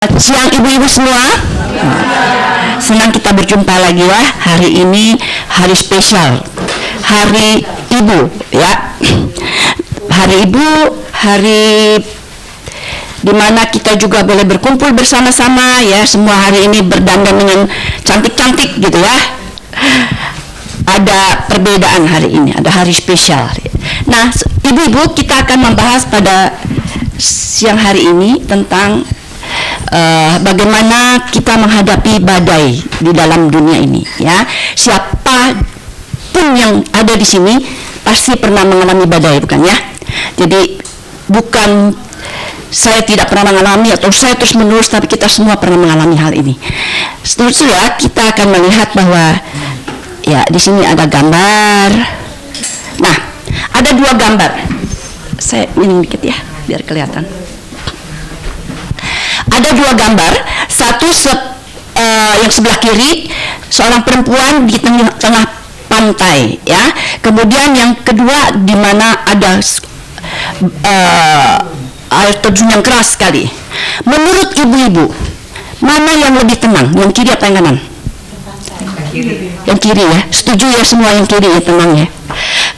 Siang ibu-ibu semua, senang kita berjumpa lagi ya. Hari ini hari spesial, hari ibu ya. Hari ibu, hari dimana kita juga boleh berkumpul bersama-sama ya. Semua hari ini berdandan dengan cantik-cantik gitu ya. Ada perbedaan hari ini, ada hari spesial. Nah ibu-ibu, kita akan membahas pada siang hari ini tentang bagaimana kita menghadapi badai di dalam dunia ini ya. Siapa pun yang ada di sini pasti pernah mengalami badai, bukan ya? Jadi bukan saya tidak pernah mengalami atau saya terus menerus, tapi kita semua pernah mengalami hal ini. Seterusnya kita akan melihat bahwa ya di sini ada gambar. Nah, ada dua gambar. Saya ini dikit ya biar kelihatan. Ada dua gambar, satu yang sebelah kiri seorang perempuan di tengah pantai ya. Kemudian yang kedua di mana ada air terjun yang keras sekali. Menurut ibu-ibu, mana yang lebih tenang, yang kiri atau yang kanan? Yang kiri ya. Setuju ya semua, yang kiri ya, tenang ya.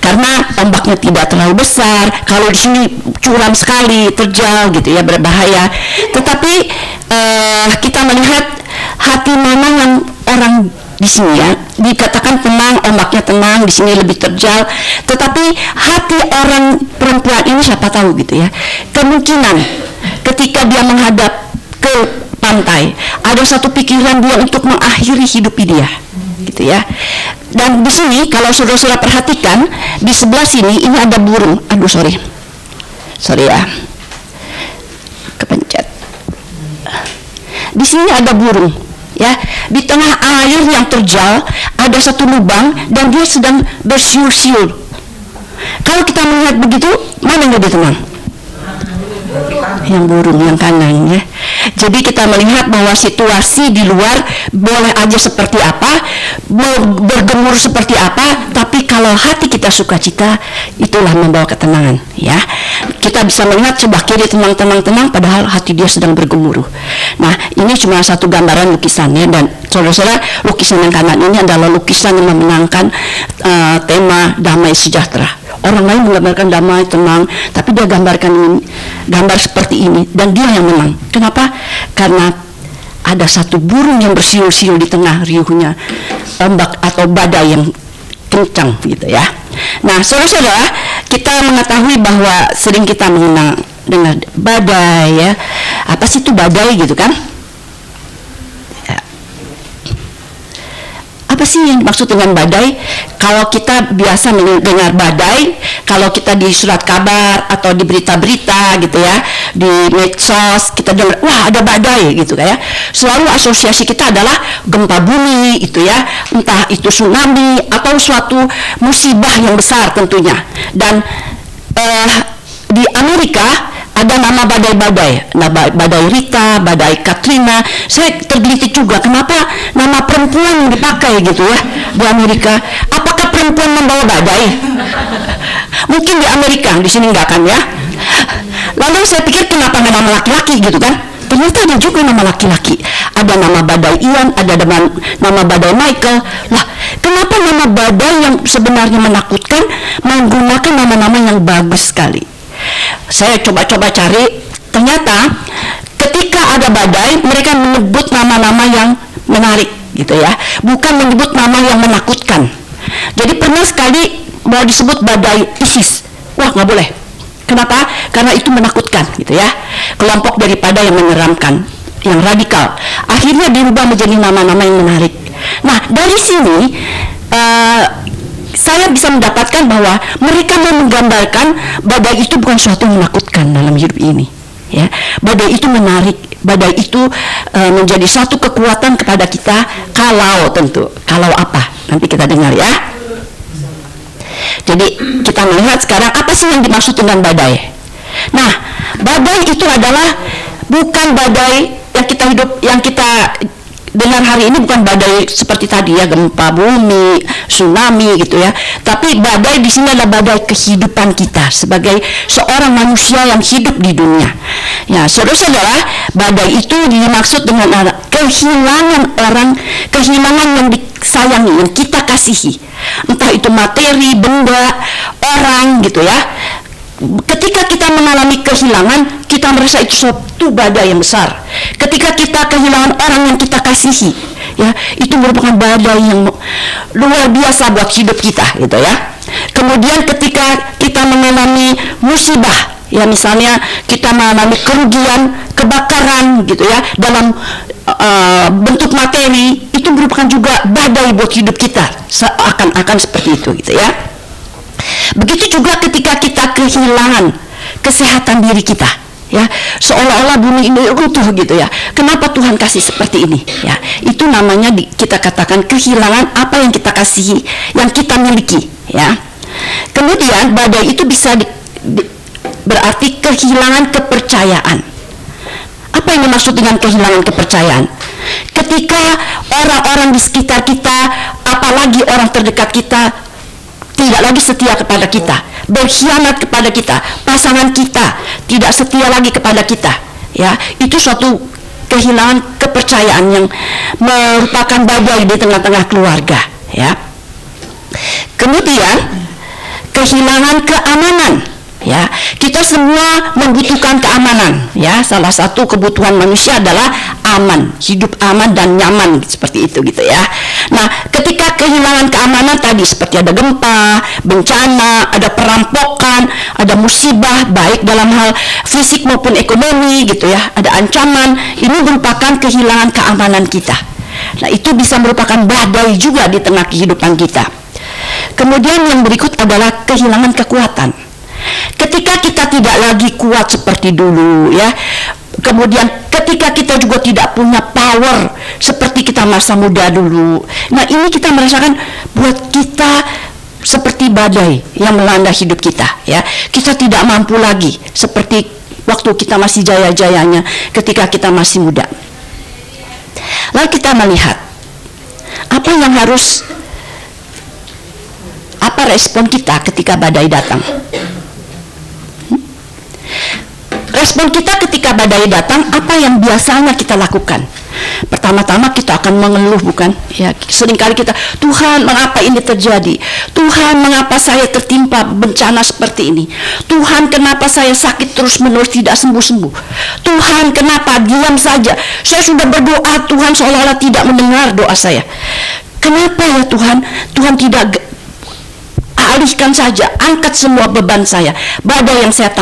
Karena ombaknya tidak terlalu besar. Kalau di sini curam sekali, terjal gitu ya, berbahaya. Tetapi kita melihat hati mana yang orang di sini ya, dikatakan tenang, ombaknya tenang, di sini lebih terjal. Tetapi hati orang perempuan ini siapa tahu gitu ya. Kemungkinan ketika dia menghadap ke pantai, ada satu pikiran dia untuk mengakhiri hidup dia. Gitu ya. Dan di sini kalau saudara-saudara perhatikan di sebelah sini ini ada burung. Aduh sorry ya, kepencet. Di sini ada burung ya. Di tengah air yang terjal ada satu lubang dan dia sedang bersiul-siul. Kalau kita melihat begitu, mana yang lebih tenang? Yang burung, yang kanan ya. Jadi kita melihat bahwa situasi di luar boleh aja seperti apa, bergemuruh seperti apa, tapi kalau hati kita sukacita, itulah membawa ketenangan ya. Kita bisa melihat sebelah kiri tenang, padahal hati dia sedang bergemuruh. Nah ini cuma satu gambaran lukisannya, dan saudara-saudara, lukisan yang kanan ini adalah lukisan yang memenangkan tema damai sejahtera. Orang lain menggambarkan damai, tenang, tapi dia gambarkan gambar seperti ini, dan dia yang menang. Kenapa? Karena ada satu burung yang bersiul-siul di tengah riuhnya ombak atau badai yang kencang gitu ya. Nah saudara-saudara, kita mengetahui bahwa sering kita mengenal dengan badai ya. Apa sih itu badai gitu kan? Apa sih yang dimaksud dengan badai? Kalau kita biasa mendengar badai, kalau kita di surat kabar atau di berita-berita gitu ya, di medsos kita dengar, wah ada badai gitu kayak. Selalu asosiasi kita adalah gempa bumi itu ya, entah itu tsunami atau suatu musibah yang besar tentunya. Dan di Amerika ada nama badai-badai, badai Rita, badai Katrina. Saya tergelitik juga, kenapa nama perempuan yang dipakai gitu ya di Amerika. Apakah perempuan membawa badai? Mungkin di Amerika, di sini enggak kan ya. Lalu saya pikir kenapa nama laki-laki gitu kan. Ternyata ada juga nama laki-laki. Ada nama badai Ian, ada nama badai Michael. Lah, kenapa nama badai yang sebenarnya menakutkan menggunakan nama-nama yang bagus sekali? Saya coba-coba cari, ternyata ketika ada badai mereka menyebut nama-nama yang menarik gitu ya, bukan menyebut nama yang menakutkan. Jadi pernah sekali mau disebut badai ISIS, wah nggak boleh. Kenapa? Karena itu menakutkan gitu ya, kelompok daripada yang menyeramkan, yang radikal. Akhirnya dirubah menjadi nama-nama yang menarik. Nah dari sini saya bisa mendapatkan bahwa mereka menggambarkan badai itu bukan sesuatu yang menakutkan dalam hidup ini ya. Badai itu menarik, badai itu menjadi satu kekuatan kepada kita, kalau apa nanti kita dengar ya. Jadi kita melihat sekarang apa sih yang dimaksud dengan badai. Nah badai itu adalah bukan badai yang kita dengar hari ini bukan badai seperti tadi ya, gempa bumi, tsunami gitu ya. Tapi badai di sini adalah badai kehidupan kita sebagai seorang manusia yang hidup di dunia. Ya, saudara-saudara, badai itu dimaksud dengan kehilangan orang, kehilangan yang disayangi, yang kita kasihi. Entah itu materi, benda, orang gitu ya. Ketika kita mengalami kehilangan, kita merasa itu suatu badai yang besar. Ketika kita kehilangan orang yang kita kasihi, ya, itu merupakan badai yang luar biasa buat hidup kita, gitu ya. Kemudian ketika kita mengalami musibah, ya misalnya kita mengalami kerugian, kebakaran, gitu ya, dalam bentuk materi, itu merupakan juga badai buat hidup kita, seakan-akan seperti itu, gitu ya. Begitu juga ketika kita kehilangan kesehatan diri kita, ya, seolah-olah bumi ini runtuh gitu ya. Kenapa Tuhan kasih seperti ini? Ya, itu namanya kita katakan kehilangan apa yang kita kasihi, yang kita miliki, ya. Kemudian badai itu bisa berarti kehilangan kepercayaan. Apa yang dimaksud dengan kehilangan kepercayaan? Ketika orang-orang di sekitar kita, apalagi orang terdekat kita, tidak lagi setia kepada kita, berkhianat kepada kita, pasangan kita tidak setia lagi kepada kita, ya, itu suatu kehilangan kepercayaan yang merupakan badai di tengah-tengah keluarga, ya. Kemudian kehilangan keamanan, ya, kita semua membutuhkan keamanan, ya. Salah satu kebutuhan manusia adalah aman, hidup aman dan nyaman seperti itu gitu ya. Nah, ketika kehilangan keamanan tadi seperti ada gempa, bencana, ada perampokan, ada musibah baik dalam hal fisik maupun ekonomi gitu ya, ada ancaman, ini merupakan kehilangan keamanan kita. Nah, itu bisa merupakan badai juga di tengah kehidupan kita. Kemudian yang berikut adalah kehilangan kekuatan. Ketika kita tidak lagi kuat seperti dulu ya, kemudian ketika kita juga tidak punya power seperti kita masa muda dulu, nah ini kita merasakan buat kita seperti badai yang melanda hidup kita ya. Kita tidak mampu lagi seperti waktu kita masih jaya-jayanya ketika kita masih muda. Lalu kita melihat apa respon kita ketika badai datang. Respon kita ketika badai datang, apa yang biasanya kita lakukan? Pertama-tama kita akan mengeluh, bukan? Ya, seringkali kita, Tuhan, mengapa ini terjadi? Tuhan, mengapa saya tertimpa bencana seperti ini? Tuhan, kenapa saya sakit terus-menerus tidak sembuh-sembuh? Tuhan, kenapa diam saja? Saya sudah berdoa, Tuhan seolah-olah tidak mendengar doa saya. Kenapa ya Tuhan? Tuhan tidak alihkan saja, angkat semua beban saya, badai yang saya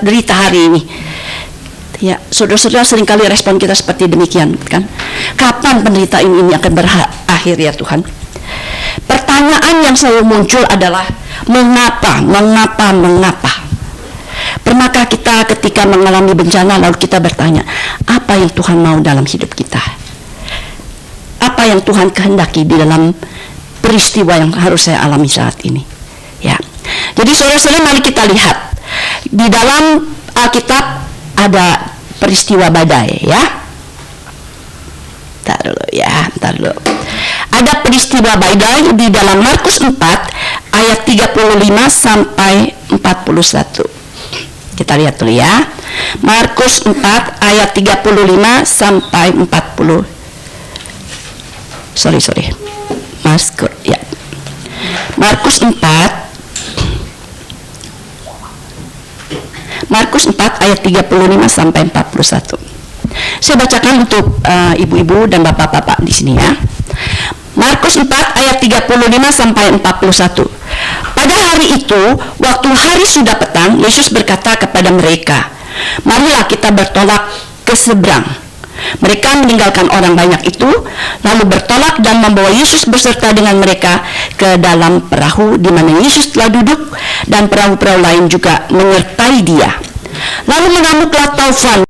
derita hari ini. Ya, saudara-saudara, seringkali respon kita seperti demikian kan? Kapan penderitaan ini akan berakhir ya Tuhan? Pertanyaan yang selalu muncul adalah mengapa? Pernahkah kita ketika mengalami bencana lalu kita bertanya, apa yang Tuhan mau dalam hidup kita? Apa yang Tuhan kehendaki di dalam peristiwa yang harus saya alami saat ini? Ya. Jadi saudara-saudara, mari kita lihat di dalam Alkitab ada peristiwa badai ya. Ntar dulu. Ada peristiwa badai di dalam Markus 4 ayat 35 sampai 41. Kita lihat dulu ya. Markus 4 ayat 35 sampai 40. Sorry. Markus 4 ayat 35 sampai 41. Saya bacakan untuk ibu-ibu dan bapak-bapak di sini ya. Markus 4 ayat 35 sampai 41. Pada hari itu, waktu hari sudah petang, Yesus berkata kepada mereka, "Marilah kita bertolak ke seberang." Mereka meninggalkan orang banyak itu, lalu bertolak dan membawa Yesus beserta dengan mereka ke dalam perahu di mana Yesus telah duduk, dan perahu-perahu lain juga menyertai dia. Lalu mengamuklah taufan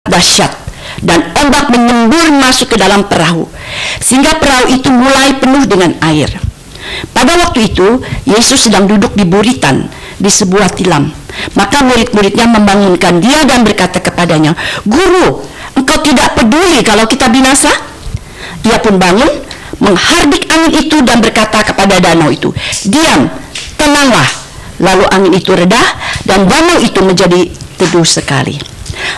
dahsyat, dan ombak menyembur masuk ke dalam perahu, sehingga perahu itu mulai penuh dengan air. Pada waktu itu, Yesus sedang duduk di buritan di sebuah tilam. Maka murid-muridnya membangunkan dia dan berkata kepadanya, "Guru, engkau engkau tidak peduli kalau kita binasa? Ia pun bangun, menghardik angin itu dan berkata kepada danau itu, diam, tenanglah. Lalu angin itu reda dan danau itu menjadi teduh sekali.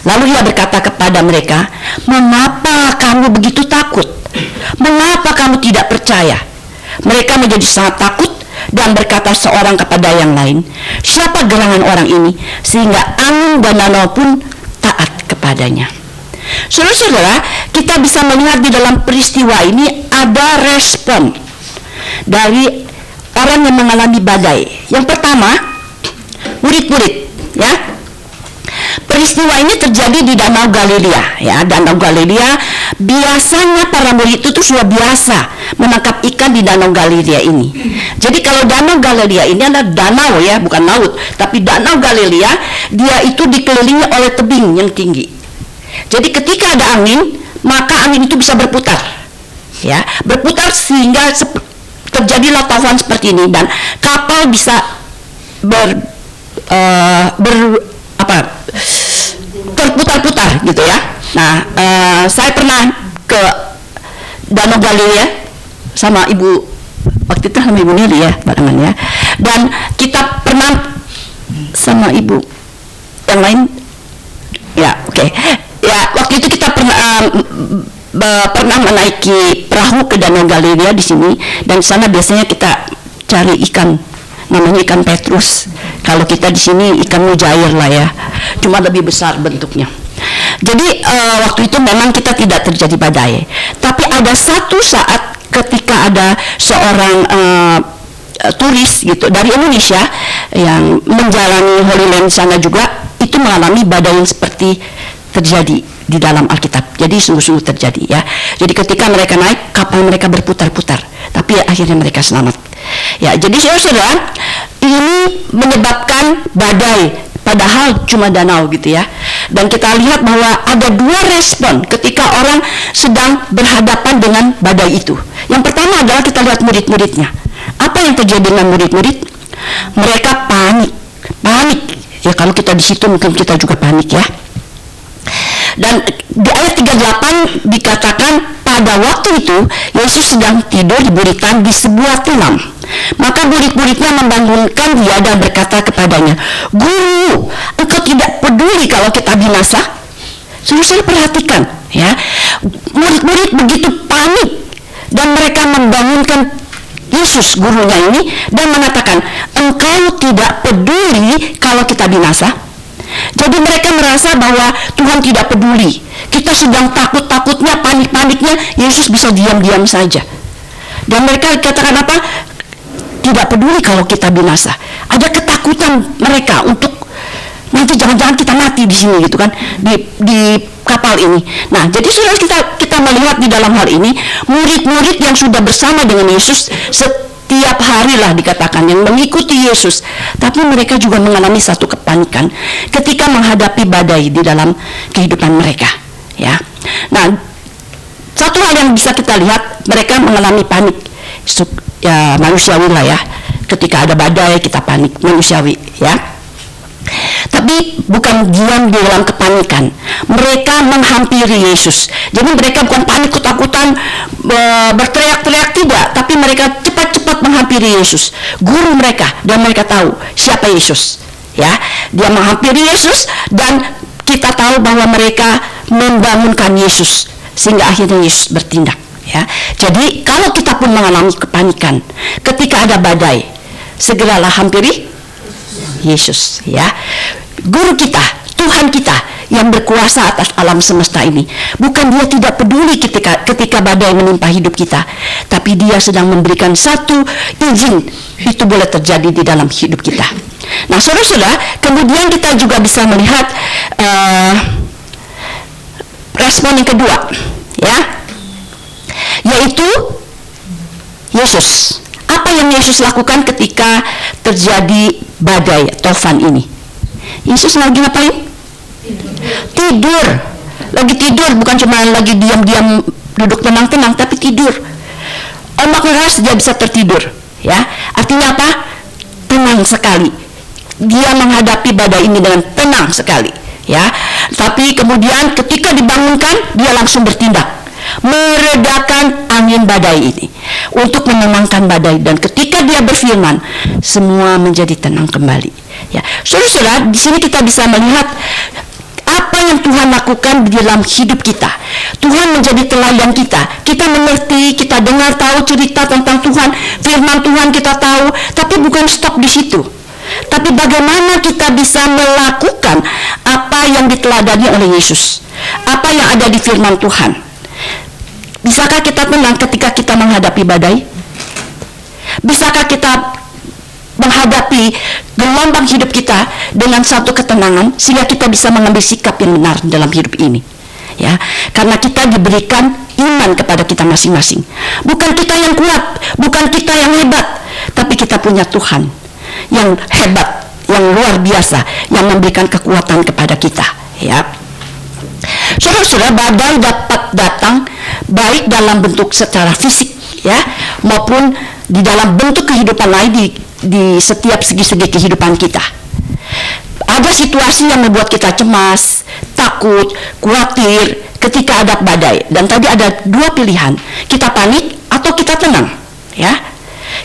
Lalu ia berkata kepada mereka, mengapa kamu begitu takut? Mengapa kamu tidak percaya? Mereka menjadi sangat takut dan berkata seorang kepada yang lain, siapa gerangan orang ini sehingga angin dan danau pun taat kepadanya? Saudara-saudara, kita bisa melihat di dalam peristiwa ini ada respon dari orang yang mengalami badai. Yang pertama, murid-murid, ya. Peristiwa ini terjadi di Danau Galilea, ya. Danau Galilea, biasanya para murid itu sudah biasa menangkap ikan di Danau Galilea ini. Jadi kalau Danau Galilea ini adalah danau, ya, bukan laut, tapi Danau Galilea, dia itu dikelilingi oleh tebing yang tinggi. Jadi ketika ada angin, maka angin itu bisa berputar, ya, berputar sehingga terjadilah taufan seperti ini dan kapal bisa terputar-putar gitu ya. Nah, saya pernah ke Danau Galilea sama ibu, waktu itu sama ibu Nili ya barengan ya, dan kita pernah sama ibu yang lain ya, oke. Ya, waktu itu kita pernah menaiki perahu ke Danau Galilea di sini, dan di sana biasanya kita cari ikan, namanya ikan petrus. Kalau kita di sini ikan mujair lah ya, cuma lebih besar bentuknya. Jadi waktu itu memang kita tidak terjadi badai, tapi ada satu saat ketika ada seorang turis gitu dari Indonesia yang menjalani Holy Land sana juga, itu mengalami badai yang seperti terjadi di dalam Alkitab. Jadi sungguh-sungguh terjadi ya. Jadi ketika mereka naik, kapal mereka berputar-putar, tapi akhirnya mereka selamat. Ya, jadi saudara, ini menyebabkan badai, padahal cuma danau gitu ya. Dan kita lihat bahwa ada dua respon ketika orang sedang berhadapan dengan badai itu. Yang pertama adalah kita lihat murid-muridnya. Apa yang terjadi dengan murid-murid? Mereka panik. Ya, kalau kita di situ mungkin kita juga panik ya. Dan di ayat 38 dikatakan pada waktu itu Yesus sedang tidur di buritan di sebuah tilam. Maka murid-muridnya membangunkan dia dan berkata kepadanya, Guru, engkau tidak peduli kalau kita binasa? Saudara perhatikan ya, murid-murid begitu panik dan mereka membangunkan Yesus gurunya ini dan mengatakan, engkau tidak peduli kalau kita binasa? Jadi mereka merasa bahwa Tuhan tidak peduli. Kita sedang takut-takutnya, panik-paniknya, Yesus bisa diam-diam saja. Dan mereka katakan apa? Tidak peduli kalau kita binasa. Ada ketakutan mereka untuk nanti jangan-jangan kita mati di sini gitu kan, di kapal ini. Nah, jadi saudara, kita melihat di dalam hal ini murid-murid yang sudah bersama dengan Yesus setiap hari lah dikatakan yang mengikuti Yesus, tapi mereka juga mengalami satu kepanikan ketika menghadapi badai di dalam kehidupan mereka ya. Nah, satu hal yang bisa kita lihat, mereka mengalami panik ya, manusiawi lah ya, ketika ada badai kita panik, manusiawi ya. Tapi bukan diam di dalam kepanikan, mereka menghampiri Yesus. Jadi mereka bukan panik, ketakutan, berteriak-teriak, tidak, tapi mereka cepat-cepat menghampiri Yesus, guru mereka, dan mereka tahu siapa Yesus ya. Dia menghampiri Yesus dan kita tahu bahwa mereka membangunkan Yesus sehingga akhirnya Yesus bertindak ya. Jadi kalau kita pun mengalami kepanikan ketika ada badai, segeralah hampiri Yesus ya. Guru kita, Tuhan kita yang berkuasa atas alam semesta ini. Bukan dia tidak peduli ketika badai menimpa hidup kita, tapi dia sedang memberikan satu izin itu boleh terjadi di dalam hidup kita. Nah, saudara-saudara, kemudian kita juga bisa melihat respon yang kedua ya, yaitu Yesus. Apa yang Yesus lakukan ketika terjadi badai taufan ini? Yesus lagi ngapain? Tidur. Lagi tidur, bukan cuma lagi diam-diam duduk tenang-tenang, tapi tidur. Ombak keras dia bisa tertidur ya. Artinya apa? Tenang sekali. Dia menghadapi badai ini dengan tenang sekali ya. Tapi kemudian ketika kita dibangunkan, dia langsung bertindak, meredakan angin badai ini, untuk menenangkan badai. Dan ketika dia berfirman, semua menjadi tenang kembali. Ya, saudara-saudara, di sini kita bisa melihat apa yang Tuhan lakukan di dalam hidup kita. Tuhan menjadi teladan kita. Kita mengerti, kita dengar tahu cerita tentang Tuhan, firman Tuhan kita tahu, tapi bukan stop di situ. Tapi bagaimana kita bisa melakukan apa yang diteladani oleh Yesus, apa yang ada di firman Tuhan. Bisakah kita tenang ketika kita menghadapi badai? Bisakah kita menghadapi gelombang hidup kita dengan satu ketenangan, sehingga kita bisa mengambil sikap yang benar dalam hidup ini? Ya, karena kita diberikan iman kepada kita masing-masing. Bukan kita yang kuat, bukan kita yang hebat, tapi kita punya Tuhan yang hebat, yang luar biasa, yang memberikan kekuatan kepada kita. Ya, saudara-saudara, badai dapat datang baik dalam bentuk secara fisik, ya, maupun di dalam bentuk kehidupan lain di setiap segi-segi kehidupan kita. Ada situasi yang membuat kita cemas, takut, khawatir ketika ada badai. Dan tadi ada dua pilihan, kita panik atau kita tenang. Ya,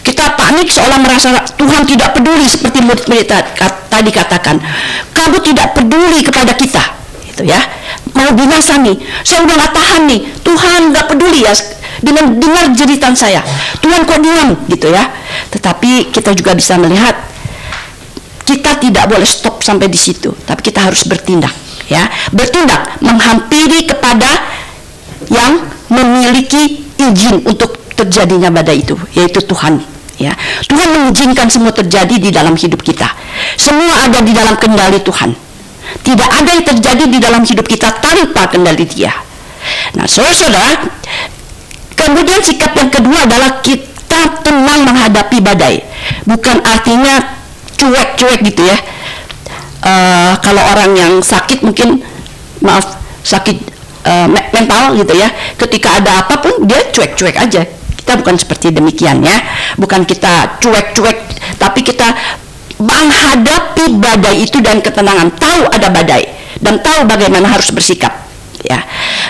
kita panik seolah merasa Tuhan tidak peduli, seperti murid-murid tadi katakan, kamu tidak peduli kepada kita, gitu ya. Mau binasa nih, saya udah gak tahan nih, Tuhan gak peduli ya dengan dengar jeritan saya, Tuhan kok diam, gitu ya. Tetapi kita juga bisa melihat, kita tidak boleh stop sampai di situ, tapi kita harus bertindak, ya, bertindak menghampiri kepada yang memiliki izin untuk terjadinya badai itu, yaitu Tuhan. Ya, Tuhan mengizinkan semua terjadi di dalam hidup kita. Semua ada di dalam kendali Tuhan. Tidak ada yang terjadi di dalam hidup kita tanpa kendali Dia. Nah, saudara-saudara, kemudian sikap yang kedua adalah kita tenang menghadapi badai. Bukan artinya cuek-cuek gitu ya. Kalau orang yang sakit mungkin, sakit mental gitu ya, ketika ada apapun dia cuek-cuek aja. Kita bukan seperti demikian ya. Bukan kita cuek-cuek, tapi kita menghadapi badai itu dan ketenangan, tahu ada badai dan tahu bagaimana harus bersikap, ya.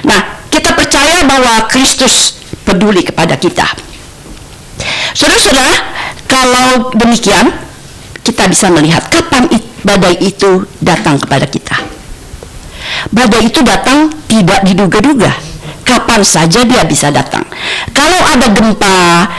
Nah, kita percaya bahwa Kristus peduli kepada kita. Saudara-saudara, kalau demikian kita bisa melihat kapan badai itu datang kepada kita. Badai itu datang tidak diduga-duga, kapan saja dia bisa datang. Kalau ada gempa,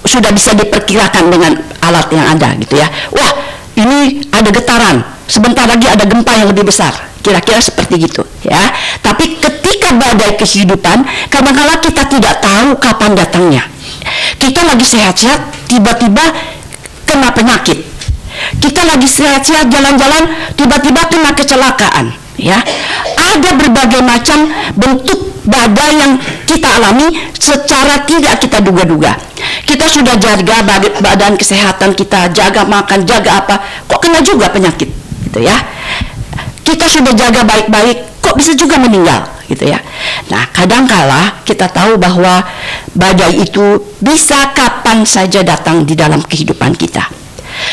sudah bisa diperkirakan dengan alat yang ada gitu ya. Wah, ini ada getaran, sebentar lagi ada gempa yang lebih besar, kira-kira seperti gitu ya. Tapi ketika badai kehidupan, kadang-kala kita tidak tahu kapan datangnya. Kita lagi sehat-sehat, tiba-tiba kena penyakit. Kita lagi sehat-sehat jalan-jalan, tiba-tiba kena kecelakaan, ya. Ada berbagai macam bentuk badai yang kita alami secara tidak kita duga-duga. Kita sudah jaga badan kesehatan kita, jaga makan, jaga apa, kok kena juga penyakit, gitu ya. Kita sudah jaga baik-baik, kok bisa juga meninggal, gitu ya. Nah, kadangkala kita tahu bahwa badai itu bisa kapan saja datang di dalam kehidupan kita.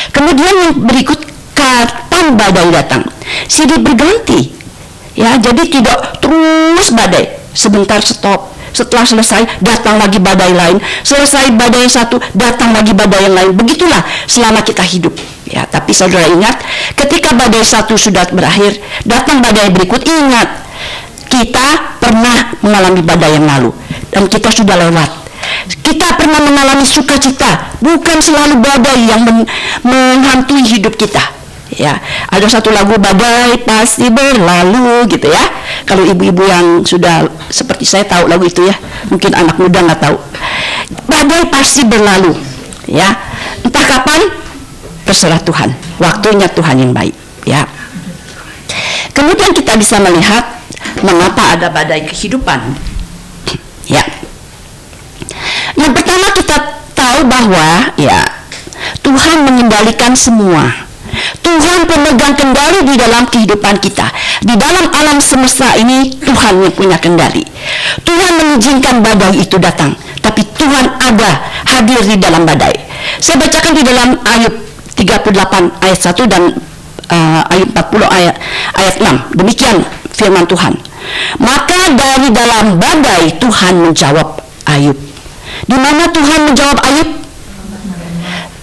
Kemudian yang berikut, kapan badai datang? Silih berganti, ya. Jadi tidak terus badai, sebentar stop, setelah selesai datang lagi badai lain, selesai badai satu datang lagi badai yang lain. Begitulah selama kita hidup, ya. Tapi saudara ingat, ketika badai satu sudah berakhir, datang badai berikut. Ingat, kita pernah mengalami badai yang lalu dan kita sudah lewat. Kita pernah mengalami sukacita, bukan selalu badai yang menghantui hidup kita. Ya, ada satu lagu, badai pasti berlalu, gitu ya. Kalau ibu-ibu yang sudah seperti saya tahu lagu itu ya, mungkin anak muda nggak tahu. Badai pasti berlalu, ya. Entah kapan, terserah Tuhan. Waktunya Tuhan yang baik, ya. Kemudian kita bisa melihat mengapa ada badai kehidupan, ya. Yang pertama, kita tahu bahwa ya Tuhan mengendalikan semua. Tuhan pemegang kendali di dalam kehidupan kita. Di dalam alam semesta ini Tuhan yang punya kendali. Tuhan mengizinkan badai itu datang, tapi Tuhan ada hadir di dalam badai. Saya bacakan di dalam Ayub 38 ayat 1 dan Ayub 40 ayat 6. Demikian firman Tuhan. Maka dari dalam badai Tuhan menjawab Ayub. Di mana Tuhan menjawab Ayub?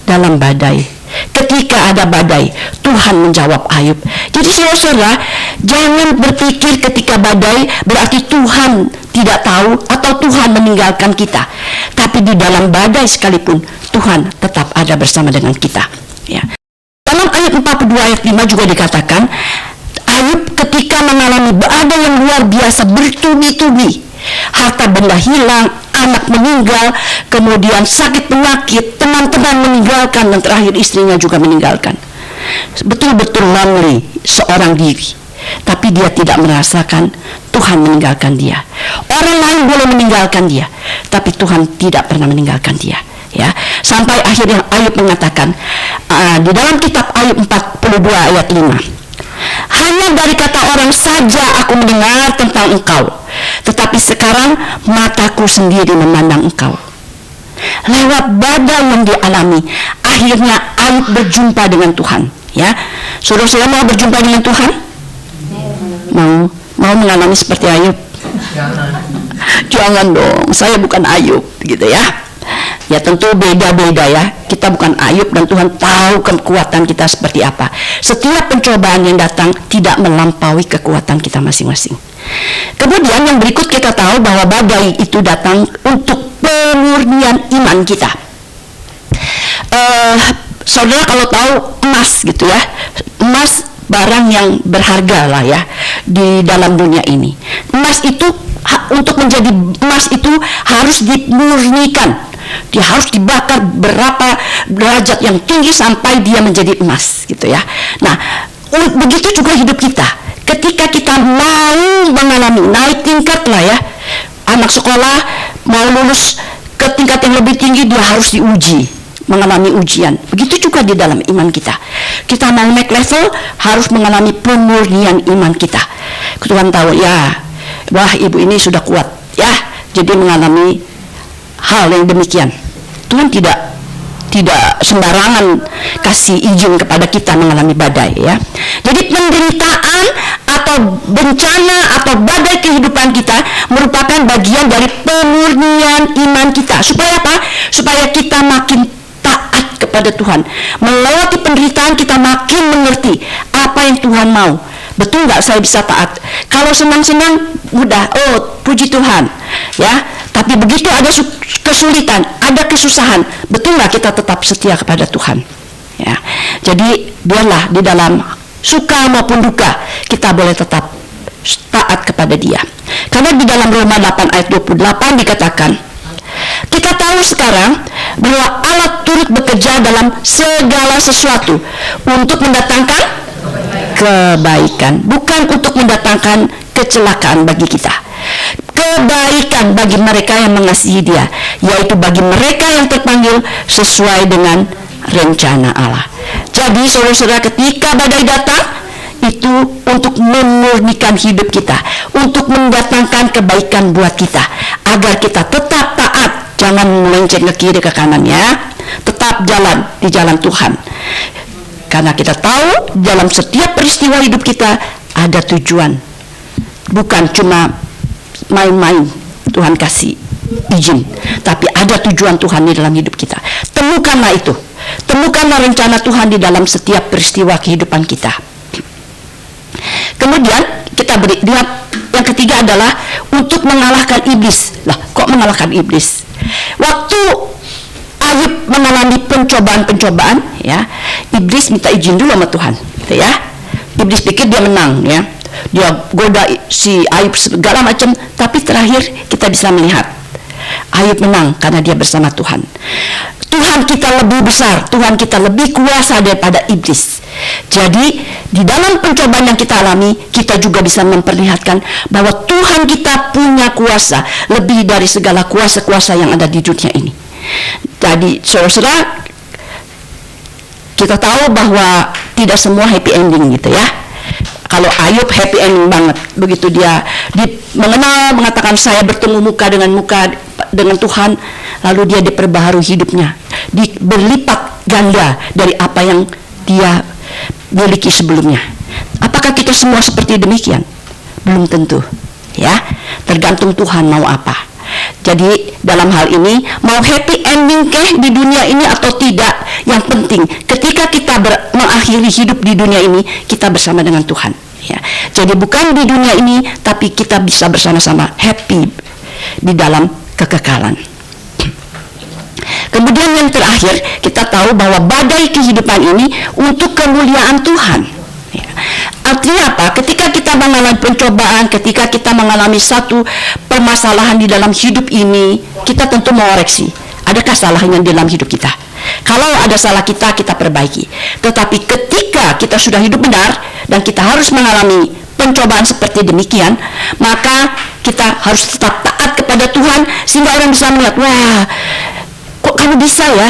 Dalam badai. Ketika ada badai, Tuhan menjawab Ayub. Jadi saudara-saudara, jangan berpikir ketika badai berarti Tuhan tidak tahu atau Tuhan meninggalkan kita. Tapi di dalam badai sekalipun, Tuhan tetap ada bersama dengan kita. Ya. Dalam ayat 42 ayat 5 juga dikatakan, Ayub ketika mengalami badai yang luar biasa bertubi-tubi, harta benda hilang, anak meninggal, kemudian sakit penyakit, teman-teman meninggalkan, dan terakhir istrinya juga meninggalkan. Betul-betul lonely seorang diri. Tapi dia tidak merasakan Tuhan meninggalkan dia. Orang lain boleh meninggalkan dia, tapi Tuhan tidak pernah meninggalkan dia. Ya, sampai akhirnya Ayub mengatakan di dalam kitab Ayub 42 ayat 5, hanya dari kata orang saja aku mendengar tentang engkau, tetapi sekarang mataku sendiri memandang engkau. Lewat badai yang dialami, akhirnya Ayub berjumpa dengan Tuhan. Ya, saudara-saudara mau berjumpa dengan Tuhan? Mau mengalami seperti Ayub? Jangan dong, saya bukan Ayub, gitu ya. Ya tentu beda-beda ya. Kita bukan Ayub dan Tuhan tahu kekuatan kita seperti apa. Setiap pencobaan yang datang tidak melampaui kekuatan kita masing-masing. Kemudian yang berikut kita tahu bahwa badai itu datang untuk pemurnian iman kita. Saudara kalau tahu emas gitu ya, emas barang yang berharga lah ya di dalam dunia ini. Emas itu untuk menjadi emas itu harus dimurnikan. Dia harus dibakar berapa derajat yang tinggi sampai dia menjadi emas gitu ya. Nah, begitu juga hidup kita. Ketika kita mau mengalami naik tingkat lah ya, anak sekolah mau lulus ke tingkat yang lebih tinggi, dia harus diuji, mengalami ujian. Begitu juga di dalam iman kita. Kita mau naik level, harus mengalami pemurnian iman kita. Tuhan tahu ya, wah ibu ini sudah kuat ya, jadi mengalami hal yang demikian. Tuhan tidak sembarangan kasih izin kepada kita mengalami badai ya. Jadi penderitaan atau bencana atau badai kehidupan kita merupakan bagian dari pemurnian iman kita. Supaya apa? Supaya kita makin taat kepada Tuhan. Melewati penderitaan kita makin mengerti apa yang Tuhan mau. Betul nggak saya bisa taat? Kalau senang-senang mudah, oh puji Tuhan ya. Tapi begitu ada kesulitan, ada kesusahan, betul nggak kita tetap setia kepada Tuhan? Ya. Jadi biarlah di dalam suka maupun duka kita boleh tetap taat kepada Dia. Karena di dalam Roma 8 ayat 28 dikatakan, kita tahu sekarang bahwa Allah turut bekerja dalam segala sesuatu untuk mendatangkan kebaikan, bukan untuk mendatangkan kecelakaan bagi kita. Kebaikan bagi mereka yang mengasihi Dia, yaitu bagi mereka yang terpanggil sesuai dengan rencana Allah. Jadi saudara-saudara, ketika badai datang itu untuk memurnikan hidup kita, untuk mendatangkan kebaikan buat kita, agar kita tetap taat, jangan melenceng ke kiri ke kanan ya, tetap jalan di jalan Tuhan. Karena kita tahu dalam setiap peristiwa hidup kita ada tujuan, bukan cuma main-main Tuhan kasih izin, tapi ada tujuan Tuhan di dalam hidup kita. Temukanlah itu, temukanlah rencana Tuhan di dalam setiap peristiwa kehidupan kita. Kemudian kita lihat yang ketiga adalah untuk mengalahkan iblis. Lah, kok mengalahkan iblis? Waktu Ayub mengalami pencobaan-pencobaan ya, iblis minta izin dulu sama Tuhan gitu ya. Iblis pikir dia menang ya, dia goda si Ayub segala macam, tapi terakhir kita bisa melihat Ayub menang karena dia bersama Tuhan. Tuhan kita lebih besar, Tuhan kita lebih kuasa daripada iblis. Jadi di dalam pencobaan yang kita alami, kita juga bisa memperlihatkan bahwa Tuhan kita punya kuasa lebih dari segala kuasa-kuasa yang ada di dunia ini. Jadi saudara-saudara, kita tahu bahwa tidak semua happy ending gitu ya. Kalau Ayub happy ending banget, begitu dia mengenal, mengatakan saya bertemu muka dengan Tuhan, lalu dia diperbaharui hidupnya, berlipat ganda dari apa yang dia miliki sebelumnya. Apakah kita semua seperti demikian? Belum tentu, ya. Tergantung Tuhan mau apa. Jadi dalam hal ini, mau happy ending kah di dunia ini atau tidak, yang penting ketika kita mengakhiri hidup di dunia ini, kita bersama dengan Tuhan, ya. Jadi bukan di dunia ini, tapi kita bisa bersama-sama happy di dalam kekekalan. Kemudian yang terakhir, kita tahu bahwa badai kehidupan ini untuk kemuliaan Tuhan, ya. Artinya apa? Ketika kita mengalami pencobaan, ketika kita mengalami satu permasalahan di dalam hidup ini, kita tentu mengoreksi. Adakah salahnya di dalam hidup kita? Kalau ada salah kita perbaiki. Tetapi ketika kita sudah hidup benar dan kita harus mengalami pencobaan seperti demikian, maka kita harus tetap taat kepada Tuhan sehingga orang bisa melihat, wah, kok kamu bisa ya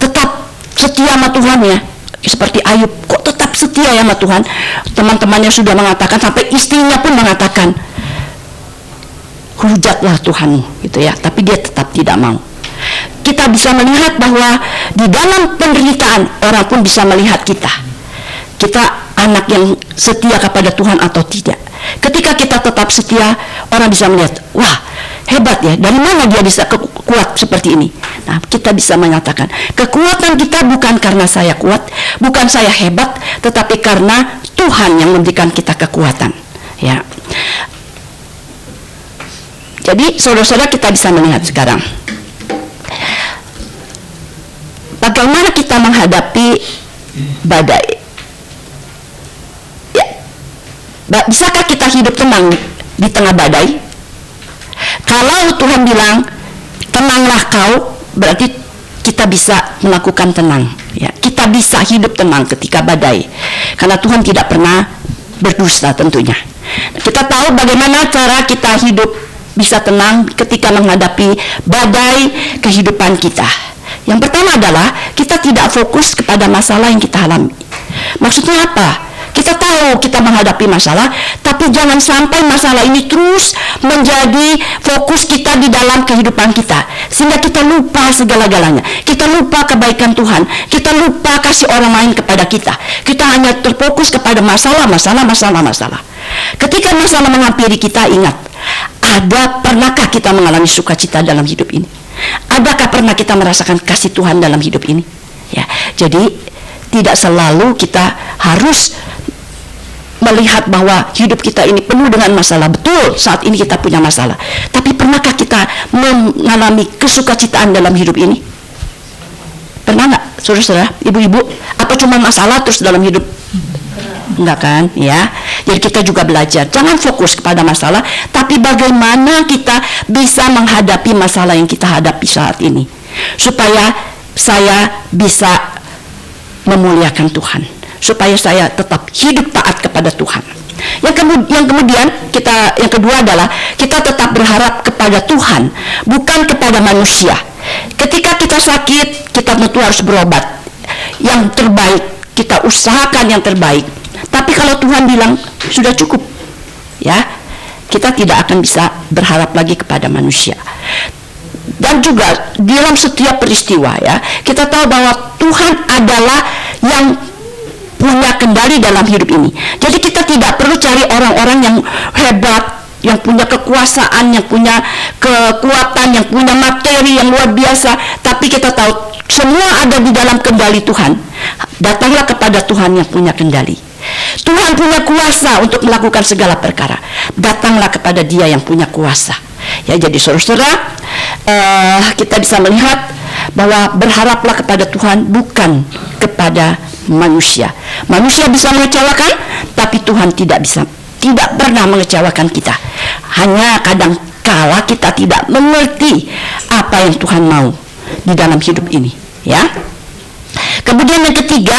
tetap setia sama Tuhan ya, seperti Ayub, kok tetap setia ya sama Tuhan. Teman-temannya sudah mengatakan, sampai istrinya pun mengatakan, hujatlah Tuhanmu, gitu ya, tapi dia tetap tidak mau. Kita bisa melihat bahwa di dalam penderitaan orang pun bisa melihat kita anak yang setia kepada Tuhan atau tidak. Ketika kita tetap setia, orang bisa melihat, wah, hebat ya, dari mana dia bisa kuat seperti ini. Nah, kita bisa mengatakan, kekuatan kita bukan karena saya kuat, bukan saya hebat, tetapi karena Tuhan yang memberikan kita kekuatan, ya. Jadi saudara-saudara, kita bisa melihat sekarang bagaimana kita menghadapi badai, ya. Bisakah kita hidup tenang di tengah badai? Kalau Tuhan bilang tenanglah kau, berarti kita bisa melakukan tenang, ya. Kita bisa hidup tenang ketika badai, karena Tuhan tidak pernah berdusta tentunya. Kita tahu bagaimana cara kita hidup bisa tenang ketika menghadapi badai kehidupan kita. Yang pertama adalah kita tidak fokus kepada masalah yang kita alami. Maksudnya apa? Kita tahu kita menghadapi masalah, tapi jangan sampai masalah ini terus menjadi fokus kita di dalam kehidupan kita, sehingga kita lupa segala-galanya. Kita lupa kebaikan Tuhan, kita lupa kasih orang lain kepada kita. Kita hanya terfokus kepada masalah. Ketika masalah menghampiri kita, ingat, pernahkah kita mengalami sukacita dalam hidup ini? Adakah pernah kita merasakan kasih Tuhan dalam hidup ini? Ya, jadi tidak selalu kita harus melihat bahwa hidup kita ini penuh dengan masalah. Betul, saat ini kita punya masalah. Tapi pernahkah kita mengalami kesukacitaan dalam hidup ini? Pernah nggak, saudara-saudara, ibu-ibu? Apa cuma masalah terus dalam hidup? Enggak kan, ya. Jadi kita juga belajar, jangan fokus kepada masalah, tapi bagaimana kita bisa menghadapi masalah yang kita hadapi saat ini, supaya saya bisa memuliakan Tuhan, supaya saya tetap hidup taat kepada Tuhan. Yang kemudian yang kedua adalah kita tetap berharap kepada Tuhan, bukan kepada manusia. Ketika kita sakit, kita tentu harus berobat yang terbaik, kita usahakan yang terbaik. Tapi kalau Tuhan bilang sudah cukup, ya, kita tidak akan bisa berharap lagi kepada manusia. Dan juga dalam setiap peristiwa, ya, kita tahu bahwa Tuhan adalah yang punya kendali dalam hidup ini. Jadi kita tidak perlu cari orang-orang yang hebat, yang punya kekuasaan, yang punya kekuatan, yang punya materi yang luar biasa. Tapi kita tahu semua ada di dalam kendali Tuhan. Datanglah kepada Tuhan yang punya kendali. Tuhan punya kuasa untuk melakukan segala perkara. Datanglah kepada Dia yang punya kuasa. Ya, jadi saudara-saudara, kita bisa melihat bahwa berharaplah kepada Tuhan, bukan kepada manusia. Manusia bisa mengecewakan, tapi Tuhan tidak pernah mengecewakan kita. Hanya kadang kala kita tidak mengerti apa yang Tuhan mau di dalam hidup ini, ya. Kemudian yang ketiga,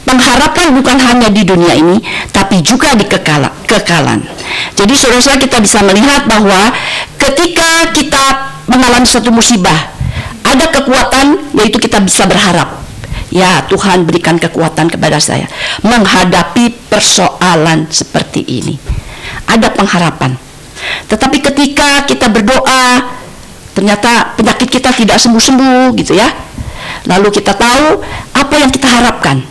pengharapan bukan hanya di dunia ini, tapi juga di kekalan. Jadi saudara-saudara, kita bisa melihat bahwa ketika kita mengalami satu musibah, ada kekuatan, yaitu kita bisa berharap, ya, Tuhan berikan kekuatan kepada saya menghadapi persoalan seperti ini. Ada pengharapan. Tetapi ketika kita berdoa, ternyata penyakit kita tidak sembuh-sembuh, gitu ya. Lalu kita tahu apa yang kita harapkan.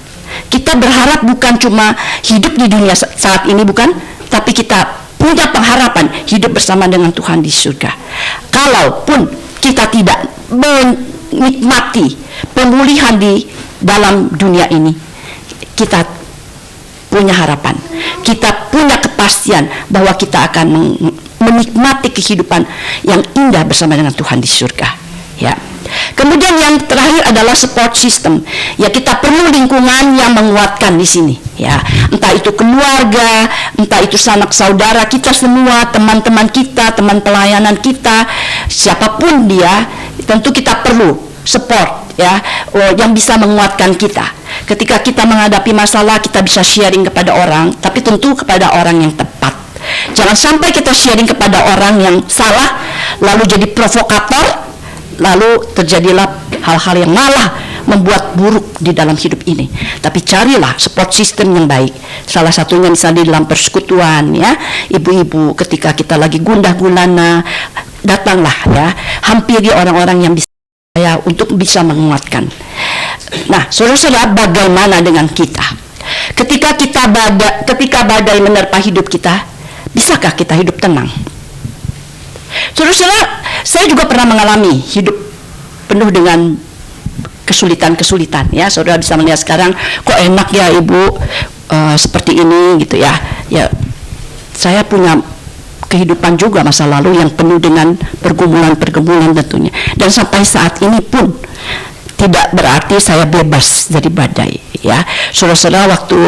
Kita berharap bukan cuma hidup di dunia saat ini, bukan, tapi kita punya pengharapan hidup bersama dengan Tuhan di surga. Kalaupun kita tidak menikmati pemulihan di dalam dunia ini, kita punya harapan, kita punya kepastian bahwa kita akan menikmati kehidupan yang indah bersama dengan Tuhan di surga. Ya. Kemudian yang terakhir adalah support system. Ya, kita perlu lingkungan yang menguatkan di sini. Ya, entah itu keluarga, entah itu sanak saudara kita semua, teman-teman kita, teman pelayanan kita, siapapun dia, tentu kita perlu support ya, yang bisa menguatkan kita. Ketika kita menghadapi masalah, kita bisa sharing kepada orang, tapi tentu kepada orang yang tepat. Jangan sampai kita sharing kepada orang yang salah, lalu jadi provokator, lalu terjadilah hal-hal yang malah membuat buruk di dalam hidup ini. Tapi carilah support system yang baik. Salah satunya misalnya di dalam persekutuan ya, ibu-ibu ketika kita lagi gundah gulana, datanglah ya, hampiri orang-orang yang bisa ya untuk bisa menguatkan. Nah, saudara-saudara, bagaimana dengan kita? Ketika badai menerpa hidup kita, bisakah kita hidup tenang? Saudara-saudara, saya juga pernah mengalami hidup penuh dengan kesulitan-kesulitan ya. Saudara bisa melihat sekarang, kok enak ya ibu seperti ini gitu ya. Ya, saya punya kehidupan juga masa lalu yang penuh dengan pergumulan-pergumulan tentunya. Dan sampai saat ini pun tidak berarti saya bebas dari badai ya. Saudara-saudara, waktu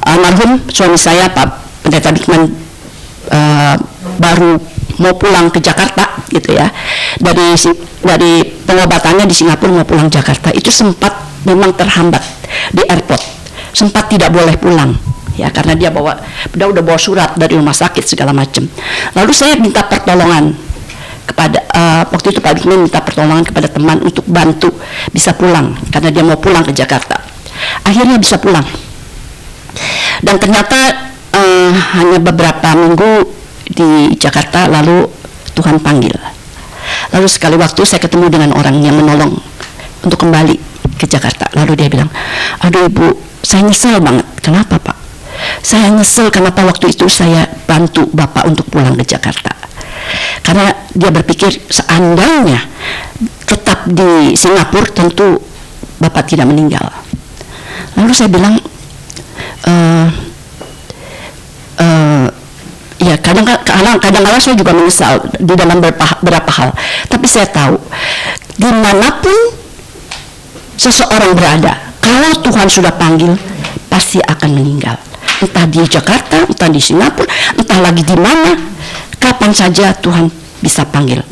almarhum suami saya Pak Pendeta Bikman baru mau pulang ke Jakarta gitu ya, dari pengobatannya di Singapura mau pulang Jakarta, itu sempat memang terhambat di airport, sempat tidak boleh pulang ya, karena dia udah bawa surat dari rumah sakit segala macam. Lalu saya minta pertolongan kepada waktu itu Pak Bikman minta pertolongan kepada teman untuk bantu bisa pulang karena dia mau pulang ke Jakarta. Akhirnya bisa pulang, dan ternyata hanya beberapa minggu di Jakarta, lalu Tuhan panggil. Lalu sekali waktu saya ketemu dengan orang yang menolong untuk kembali ke Jakarta. Lalu dia bilang, aduh ibu, saya nyesel banget. Kenapa Pak? Saya nyesel kenapa waktu itu saya bantu Bapak untuk pulang ke Jakarta. Karena dia berpikir seandainya tetap di Singapura tentu Bapak tidak meninggal. Lalu saya bilang, ya kadang-kadang saya juga menyesal di dalam beberapa hal, tapi saya tahu dimanapun seseorang berada, kalau Tuhan sudah panggil pasti akan meninggal, entah di Jakarta, entah di Singapura, entah lagi di mana, kapan saja Tuhan bisa panggil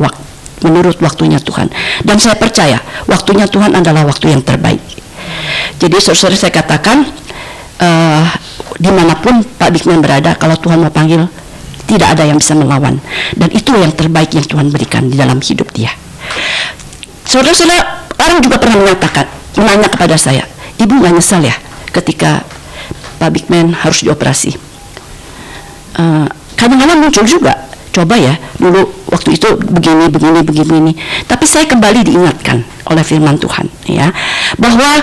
menurut waktunya Tuhan. Dan saya percaya waktunya Tuhan adalah waktu yang terbaik. Jadi saudara saya katakan, dimanapun Pak Bikman berada, kalau Tuhan mau panggil, tidak ada yang bisa melawan. Dan itu yang terbaik yang Tuhan berikan di dalam hidup dia. Saudara-saudara, orang juga pernah menanya kepada saya, ibu gak nyesal ya ketika Pak Bikman harus dioperasi? Kadang-kadang muncul juga, coba ya dulu waktu itu begini. Tapi saya kembali diingatkan oleh firman Tuhan ya, bahwa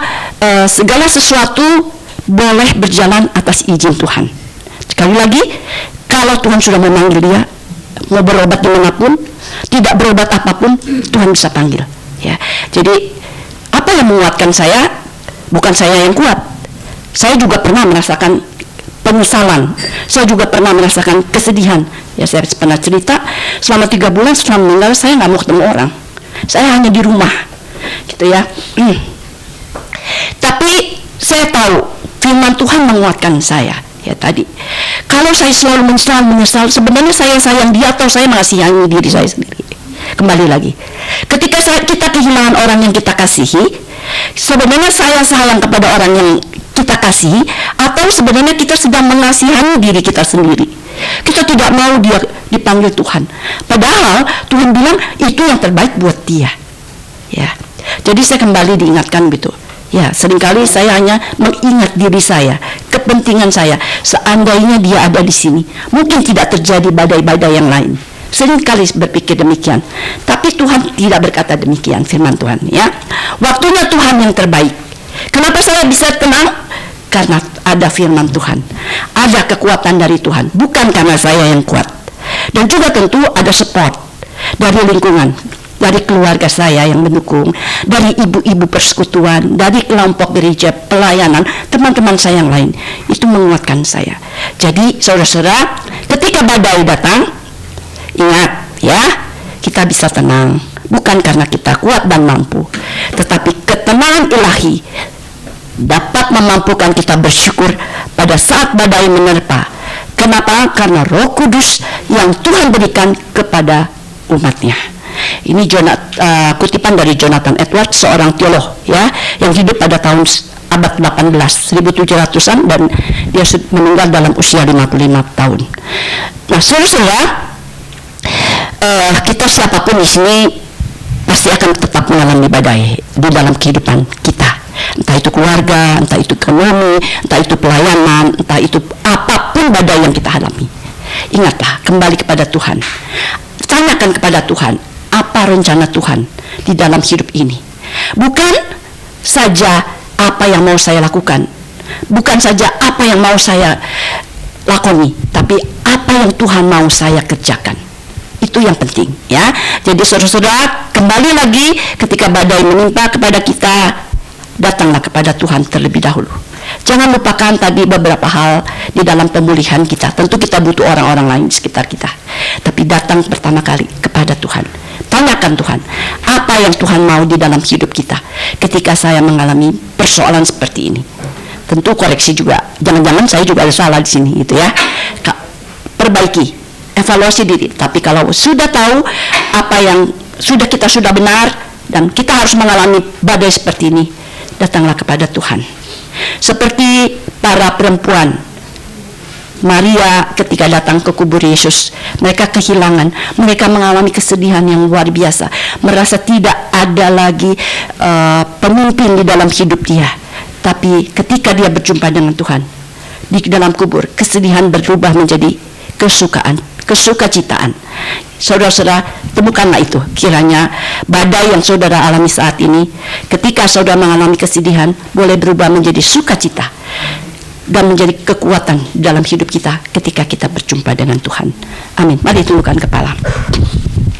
segala sesuatu boleh berjalan atas izin Tuhan. Sekali lagi, kalau Tuhan sudah memanggil dia, mau berobat dimanapun, tidak berobat apapun, Tuhan bisa panggil. Ya, jadi apa yang menguatkan saya? Bukan saya yang kuat. Saya juga pernah merasakan penyesalan. Saya juga pernah merasakan kesedihan. Ya, saya pernah cerita selama 3 bulan setelah meninggal saya nggak mau ketemu orang. Saya hanya di rumah, gitu ya. Tapi saya tahu firman Tuhan menguatkan saya. Ya tadi, kalau saya selalu menyesal, sebenarnya saya sayang dia atau saya mengasihi diri saya sendiri. Kembali lagi, ketika kita kehilangan orang yang kita kasihi, sebenarnya saya sayang kepada orang yang kita kasihi, atau sebenarnya kita sedang mengasihani diri kita sendiri. Kita tidak mau dia dipanggil Tuhan, padahal Tuhan bilang itu yang terbaik buat dia. Ya, jadi saya kembali diingatkan gitu. Ya, seringkali saya hanya mengingat diri saya, kepentingan saya. Seandainya dia ada di sini, mungkin tidak terjadi badai-badai yang lain. Seringkali berpikir demikian, tapi Tuhan tidak berkata demikian, firman Tuhan ya. Waktunya Tuhan yang terbaik. Kenapa saya bisa tenang? Karena ada firman Tuhan, ada kekuatan dari Tuhan, bukan karena saya yang kuat. Dan juga tentu ada support dari lingkungan, dari keluarga saya yang mendukung, dari ibu-ibu persekutuan, dari kelompok gereja, pelayanan, teman-teman saya yang lain, itu menguatkan saya. Jadi saudara-saudara, ketika badai datang, ingat ya, kita bisa tenang, bukan karena kita kuat dan mampu, tetapi ketenangan ilahi dapat memampukan kita bersyukur pada saat badai menerpa. Kenapa? Karena Roh Kudus yang Tuhan berikan kepada umatnya. Ini kutipan dari Jonathan Edwards, seorang teolog ya, yang hidup pada tahun abad 18, 1700-an, dan dia meninggal dalam usia 55 tahun. Nah, saudara-saudara, kita siapapun di sini pasti akan tetap mengalami badai di dalam kehidupan kita. Entah itu keluarga, entah itu ekonomi, entah itu pelayanan, entah itu apapun badai yang kita alami. Ingatlah, kembali kepada Tuhan. Tanyakan kepada Tuhan, apa rencana Tuhan di dalam hidup ini. Bukan saja apa yang mau saya lakukan, bukan saja apa yang mau saya lakoni, tapi apa yang Tuhan mau saya kerjakan. Itu yang penting ya. Jadi saudara-saudara, kembali lagi ketika badai menimpa kepada kita, datanglah kepada Tuhan terlebih dahulu. Jangan lupakan tadi beberapa hal di dalam pemulihan kita. Tentu kita butuh orang-orang lain di sekitar kita, tapi datang pertama kali kepada Tuhan. Tanyakan Tuhan, apa yang Tuhan mau di dalam hidup kita ketika saya mengalami persoalan seperti ini. Tentu koreksi juga, jangan-jangan saya juga ada salah di sini gitu ya. Perbaiki, evaluasi diri. Tapi kalau sudah tahu apa yang kita sudah benar dan kita harus mengalami badai seperti ini, datanglah kepada Tuhan. Seperti para perempuan Maria ketika datang ke kubur Yesus, mereka kehilangan, mereka mengalami kesedihan yang luar biasa, merasa tidak ada lagi pemimpin di dalam hidup dia. Tapi ketika dia berjumpa dengan Tuhan di dalam kubur, kesedihan berubah menjadi kesukacitaan. Saudara-saudara, temukanlah itu. Kiranya badai yang saudara alami saat ini, ketika saudara mengalami kesedihan, boleh berubah menjadi sukacita dan menjadi kekuatan dalam hidup kita ketika kita berjumpa dengan Tuhan. Amin. Mari tundukkan kepala.